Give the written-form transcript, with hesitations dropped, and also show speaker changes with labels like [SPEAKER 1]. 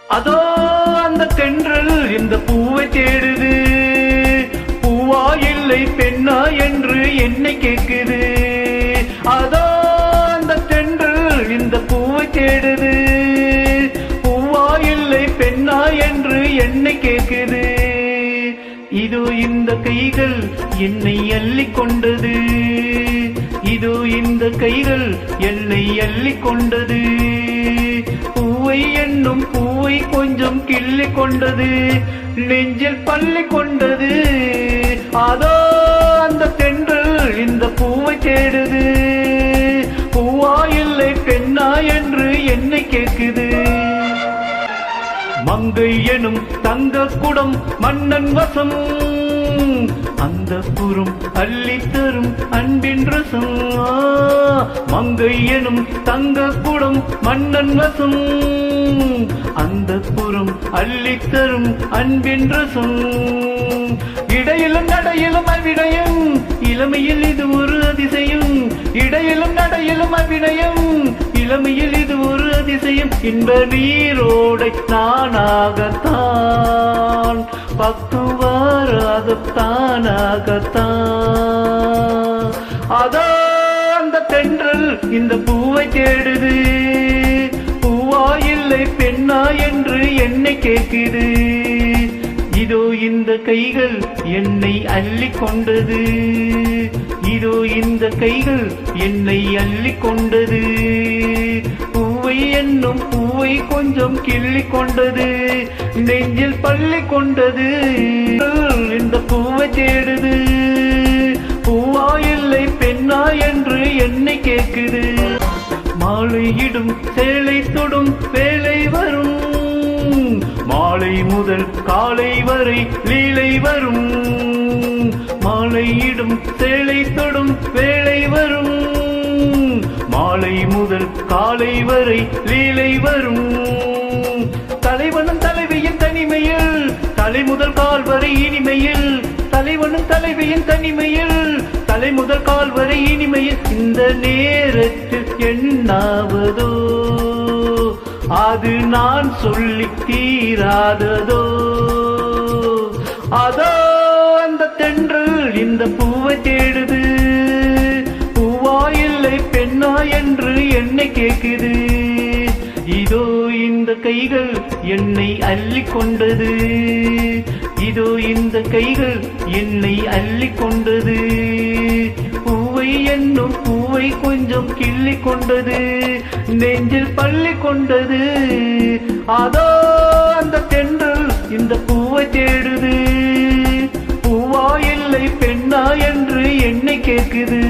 [SPEAKER 1] அதோ அந்த தென்றல் இந்த பூவை தேடுது, பூவா இல்லை பெண்ணா என்று என்னை கேக்குது. அதோ அந்த தென்றல் இந்த பூவை தேடுது, பூவா இல்லை பெண்ணா என்று என்னை கேக்குது. இதோ இந்த கைகள் என்னை அள்ளிக் கொண்டது, இதோ இந்த கைகள் என்னை அள்ளிக் கொண்டது. பூவை என்னும் பூவை கொஞ்சம் கிள்ளி கொண்டது, நெஞ்சில் பள்ளி கொண்டது. அதோ அந்த தென்றல் இந்த பூவை தேடுது, பூவா இல்லை பெண்ணா என்று என்னை கேக்குது. மங்கை எனும் தங்க குடம் மன்னன் வசம், அந்த புறம் அள்ளி தரும் அன்பின் ரசம். மங்கை எனும் தங்க குடம் மன்னன் வசம், அந்த புறம் அள்ளி தரும் அன்பின் ரசம். இடையிலும் நடையிலும் அவிடயம், இளமையில் இது ஒரு அதிசயம். இடையிலும் நடையிலும் அவிடயம், இளமையில் இது ஒரு அதிசயம். இன்ப நீரோடை நானாகத்தான், பக்குவாராகத்தானாகத்தான். அதோ அந்த தென்றல் இந்த பூவை தேடுது, பூவா இல்லை பெண்ணா என்று என்னை கேக்குது. இதோ இந்த கைகள் என்னை அள்ளிக் கொண்டது, இதோ இந்த கைகள் என்னை அள்ளிக் கொண்டது. பூவை என்னும் பூவை கொஞ்சம் கிள்ளி கொண்டது, நெஞ்சில் பள்ளி கொண்டது. இந்த பூவை தேடுது, பூவா இல்லை பெண்ணா என்று என்னை கேக்குது. மாலையிடும் சேலை தொடும் வேலை வரும், மாலை முதல் காலை வரை லீலை வரும். மாலையிடும் சேலை தொடும் வேலை வரும், மாலை முதல் காலை வரை லீலை வரும். தலைவனும் தலைவியின் தனிமையில், தலை முதல் கால் வரை இனிமையில். தலைவனும் தலைவியின் தனிமையில், தலை முதல் கால் வரை இனிமையில். இந்த நேரத்தில் என்னாவதோ, அது நான் சொல்லி தீராததோ. அதோ அந்த தென்றல் இந்த பூவை தேடுது, பூவா இல்லை பெண்ணா என்று என்னை கேக்குது. இதோ இந்த கைகள் என்னை அள்ளிக் கொண்டது, இதோ இந்த கைகள் என்னை அள்ளிக் கொண்டது. பூவை என்னும் பூவை கொஞ்சம் கிள்ளி கொண்டது, நெஞ்சில் பள்ளி கொண்டது. அதோ அந்த தென்றல் இந்த பூவை தேடுது, பூவா இல்லை பெண்ணா என்று என்னை கேக்குது.